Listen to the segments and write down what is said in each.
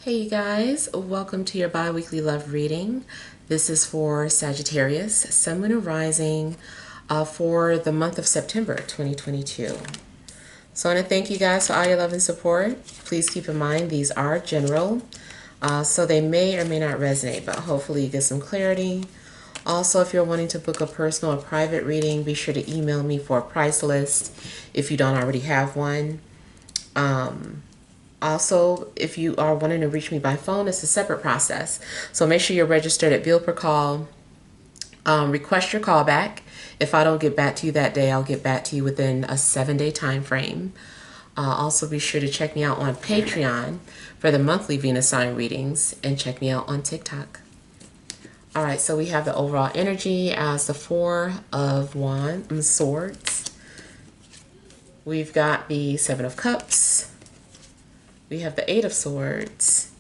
Hey you guys, welcome to your bi-weekly love reading. This is for Sagittarius, Sun, Moon, and Rising for the month of September 2022. So I want to thank you guys for all your love and support. Please keep in mind these are general, so they may or may not resonate, but hopefully you get some clarity. Also, if you're wanting to book a personal or private reading, be sure to email me for a price list if you don't already have one. Also, if you are wanting to reach me by phone, it's a separate process. So make sure you're registered at bill per call. Request your callback. If I don't get back to you that day, I'll get back to you within a 7-day time frame. Also, be sure to check me out on Patreon for the monthly Venus sign readings, and check me out on TikTok. All right, so we have the overall energy as the Four of Swords. We've got the Seven of Cups. We have the Eight of Swords.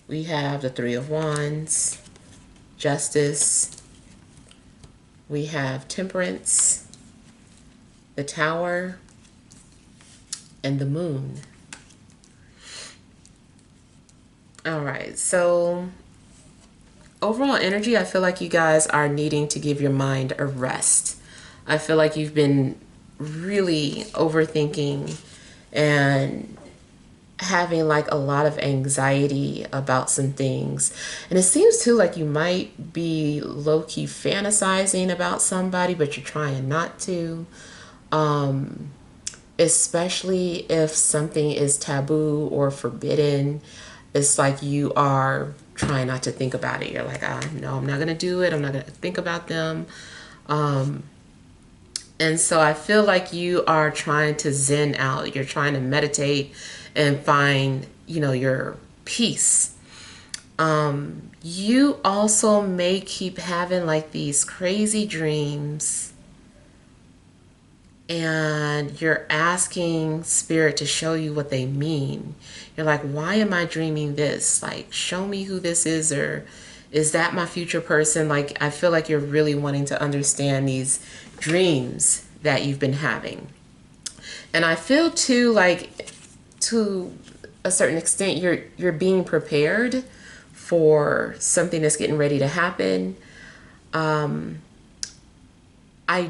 We have the Three of Wands, Justice. We have Temperance, the Tower, and the Moon. All right, so overall energy, I feel like you guys are needing to give your mind a rest. I feel like you've been really overthinking and having like a lot of anxiety about some things, and it seems too like you might be low-key fantasizing about somebody, but you're trying not to, especially if something is taboo or forbidden. It's like you are trying not to think about it. You're like, no, I'm not gonna do it, I'm not gonna think about them. And so I feel like you are trying to zen out. You're trying to meditate and find, your peace. You also may keep having like these crazy dreams, and you're asking spirit to show you what they mean. You're like, why am I dreaming this? Like, show me who this is, or is that my future person? Like, I feel like you're really wanting to understand these dreams that you've been having. And I feel too like, to a certain extent, you're being prepared for something that's getting ready to happen. I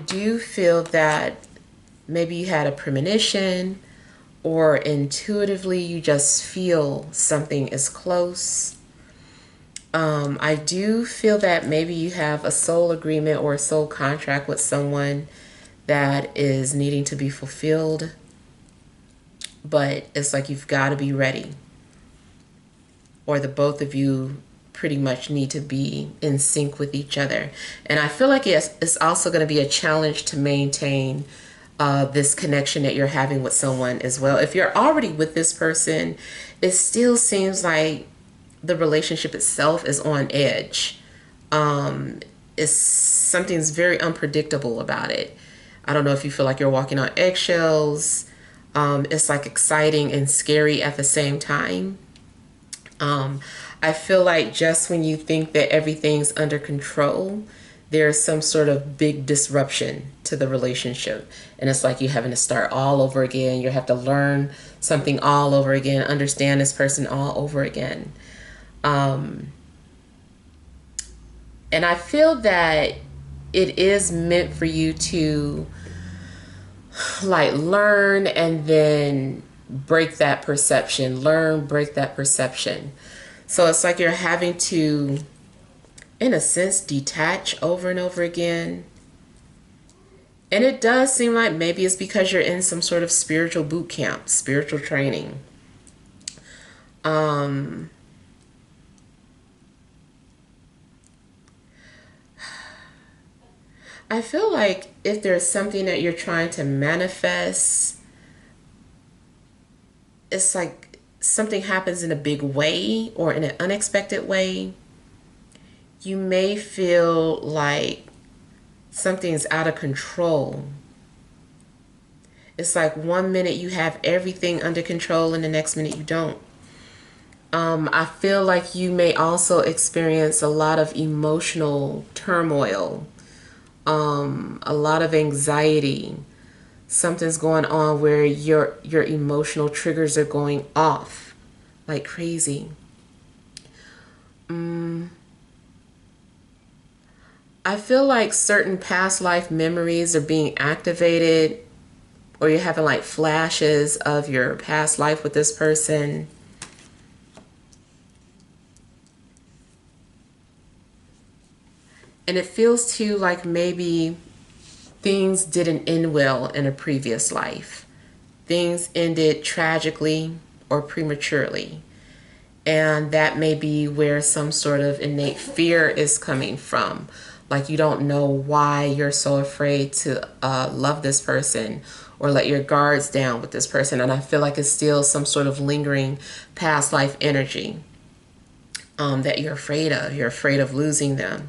do feel that maybe you had a premonition, or intuitively you just feel something is close. I do feel that maybe you have a soul agreement or a soul contract with someone that is needing to be fulfilled, but it's like you've got to be ready, or the both of you pretty much need to be in sync with each other. And I feel like it's also going to be a challenge to maintain this connection that you're having with someone as well. If you're already with this person, it still seems like the relationship itself is on edge. Something's very unpredictable about it. I don't know if you feel like you're walking on eggshells. It's like exciting and scary at the same time. I feel like just when you think that everything's under control, there's some sort of big disruption to the relationship. And it's like you're having to start all over again. You have to learn something all over again, understand this person all over again. And I feel that it is meant for you to like learn and then break that perception, break that perception. So it's like you're having to, in a sense, detach over and over again. And it does seem like maybe it's because you're in some sort of spiritual boot camp, spiritual training. I feel like if there's something that you're trying to manifest, it's like something happens in a big way or in an unexpected way. You may feel like something's out of control. It's like 1 minute you have everything under control and the next minute you don't. I feel like you may also experience a lot of emotional turmoil, a lot of anxiety. Something's going on where your emotional triggers are going off like crazy. I feel like certain past life memories are being activated, or you're having like flashes of your past life with this person. And it feels too like maybe things didn't end well in a previous life. Things ended tragically or prematurely. And that may be where some sort of innate fear is coming from. Like you don't know why you're so afraid to love this person or let your guards down with this person. And I feel like it's still some sort of lingering past life energy that you're afraid of. You're afraid of losing them.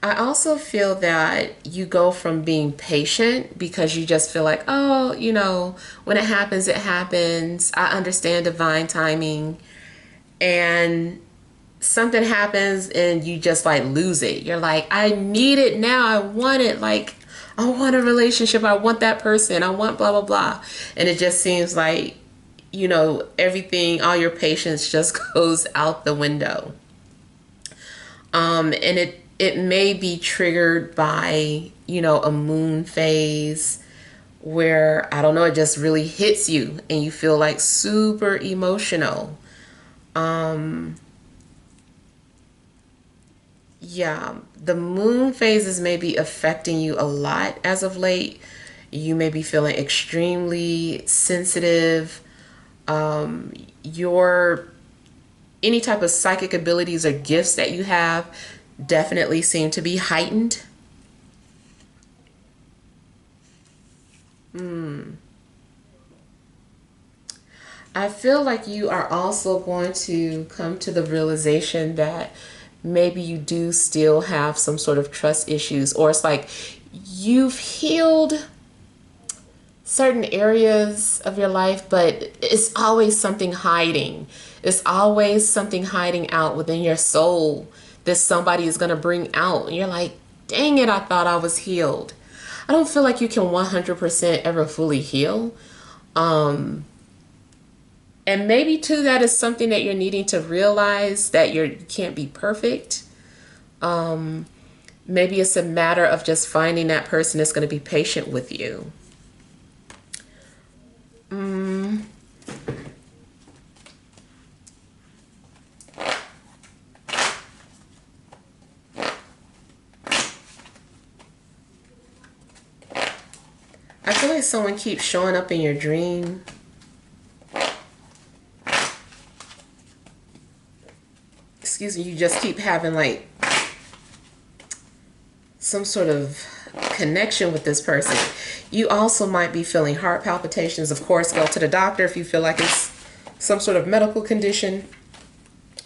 I also feel that you go from being patient because you just feel like, oh, you know, when it happens, it happens. I understand divine timing. And something happens and you just like lose it. You're like, I need it now. I want it. Like, I want a relationship. I want that person. I want blah, blah, blah. And it just seems like, you know, everything, all your patience just goes out the window. And it may be triggered by, you know, a moon phase where, I don't know, it just really hits you and you feel like super emotional. Yeah, the moon phases may be affecting you a lot as of late. You may be feeling extremely sensitive. Your any type of psychic abilities or gifts that you have definitely seem to be heightened. I feel like you are also going to come to the realization that maybe you do still have some sort of trust issues, or it's like you've healed certain areas of your life, but it's always something hiding. It's always something hiding out within your soul that somebody is going to bring out. And you're like, dang it, I thought I was healed. I don't feel like you can 100% ever fully heal. And maybe too, that is something that you're needing to realize, that you can't be perfect. Maybe it's a matter of just finding that person that's going to be patient with you. I feel like someone keeps showing up in your dream. Excuse me, you just keep having like some sort of connection with this person. You also might be feeling heart palpitations. Of course, go to the doctor if you feel like it's some sort of medical condition.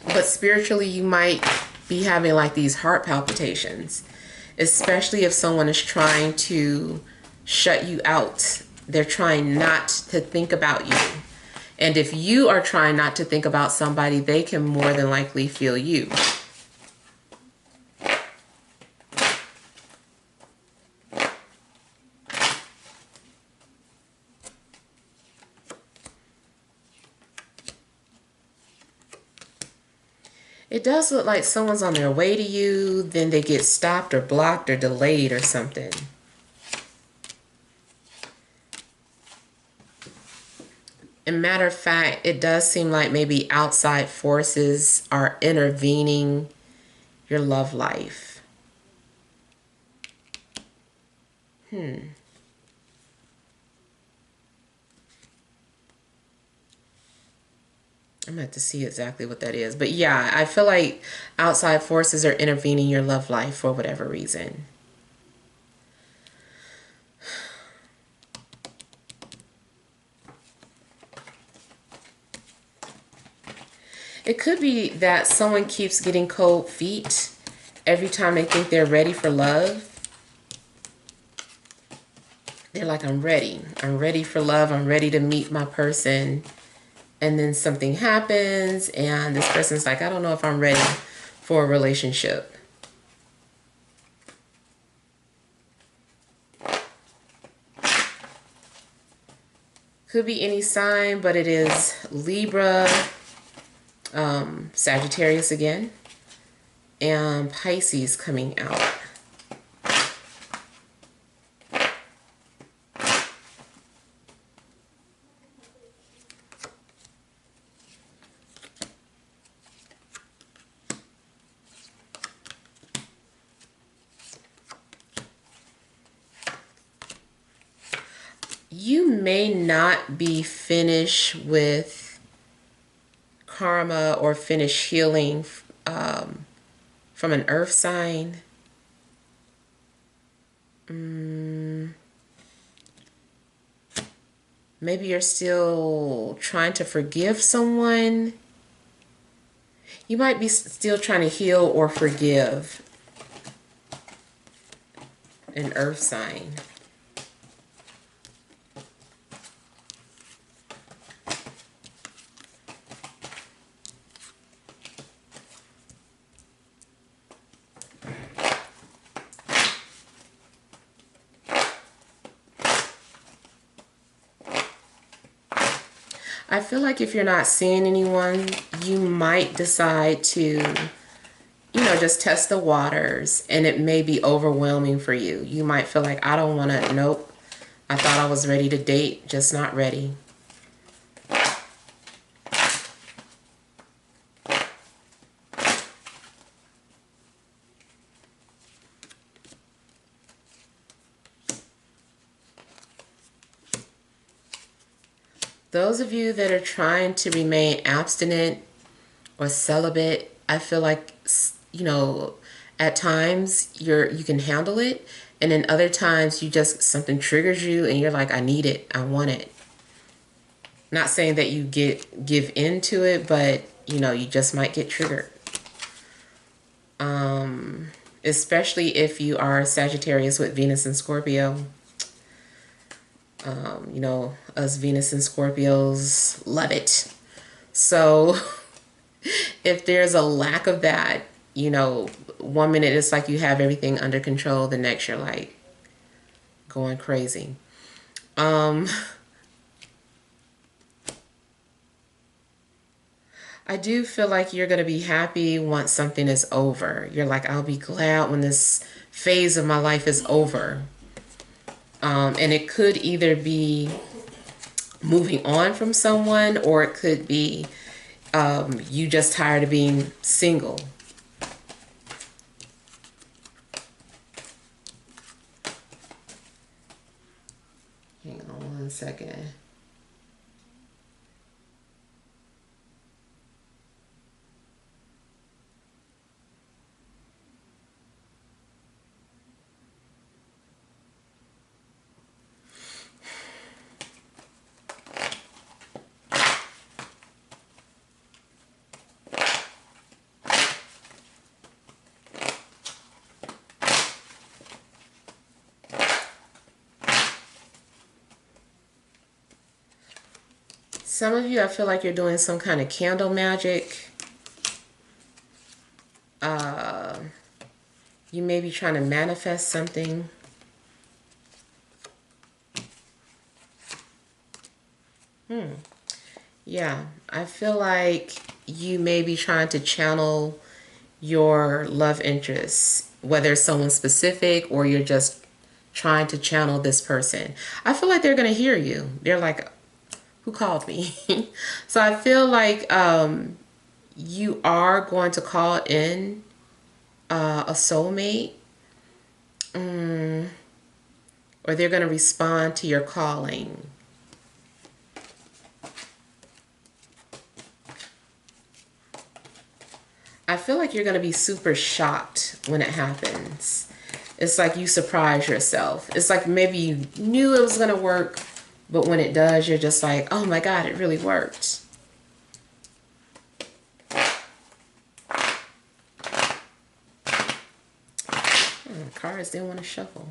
But spiritually, you might be having like these heart palpitations, especially if someone is trying to shut you out. They're trying not to think about you. And if you are trying not to think about somebody, they can more than likely feel you. It does look like someone's on their way to you, then they get stopped or blocked or delayed or something. And matter of fact, it does seem like maybe outside forces are intervening your love life. I'm gonna have to see exactly what that is. But yeah, I feel like outside forces are intervening your love life for whatever reason. It could be that someone keeps getting cold feet every time they think they're ready for love. They're like, I'm ready. I'm ready for love. I'm ready to meet my person. And then something happens and this person's like, I don't know if I'm ready for a relationship. Could be any sign, but it is Libra, Sagittarius again, and Pisces coming out. You may not be finished with karma or finished healing from an earth sign. Maybe you're still trying to forgive someone. You might be still trying to heal or forgive an earth sign. I feel like if you're not seeing anyone, you might decide to, just test the waters, and it may be overwhelming for you. You might feel like, I don't want to, nope. I thought I was ready to date, just not ready. Those of you that are trying to remain abstinent or celibate, I feel like, at times you can handle it, and then other times something triggers you and you're like, I need it, I want it. Not saying that you give into it, but you just might get triggered. Especially if you are Sagittarius with Venus and Scorpio. Us Venus and Scorpios love it. So if there's a lack of that, 1 minute it's like you have everything under control, the next you're like going crazy. I do feel like you're going to be happy once something is over. You're like, I'll be glad when this phase of my life is over. And it could either be moving on from someone, or it could be you just tired of being single. Hang on 1 second. Some of you, I feel like you're doing some kind of candle magic. You may be trying to manifest something. Yeah, I feel like you may be trying to channel your love interest, whether it's someone specific or you're just trying to channel this person. I feel like they're going to hear you. They're like, who called me? So I feel like you are going to call in a soulmate, or they're going to respond to your calling. I feel like you're going to be super shocked when it happens. It's like you surprise yourself. It's like maybe you knew it was going to work, but when it does, you're just like, oh my God, it really worked. Cards didn't want to shuffle.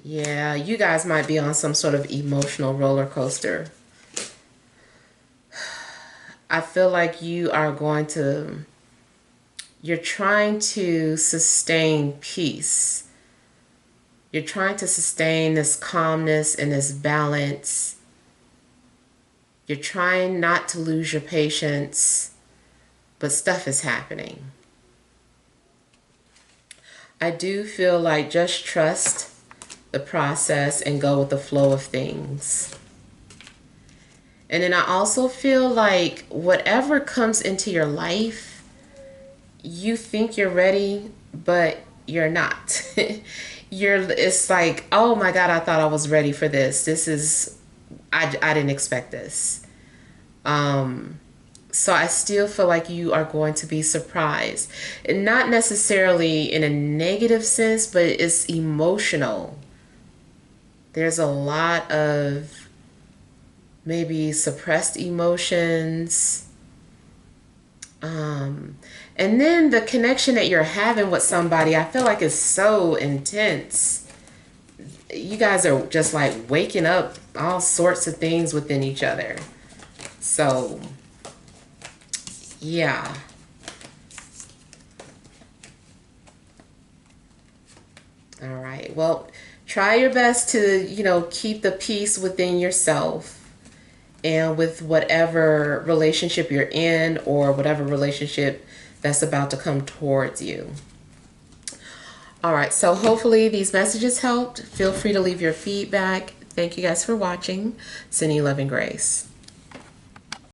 Yeah, you guys might be on some sort of emotional roller coaster. I feel like you're trying to sustain peace. You're trying to sustain this calmness and this balance. You're trying not to lose your patience, but stuff is happening. I do feel like just trust the process and go with the flow of things. And then I also feel like whatever comes into your life, you think you're ready, but you're not. It's like, oh my God, I thought I was ready for this. I didn't expect this. So I still feel like you are going to be surprised. And not necessarily in a negative sense, but it's emotional. There's a lot of maybe suppressed emotions. And then the connection that you're having with somebody, I feel like is so intense. You guys are just like waking up all sorts of things within each other. So, yeah. All right. Well, try your best to, keep the peace within yourself and with whatever relationship you're in or whatever relationship that's about to come towards you. All right, so hopefully these messages helped. Feel free to leave your feedback. Thank you guys for watching. Sending you love and grace.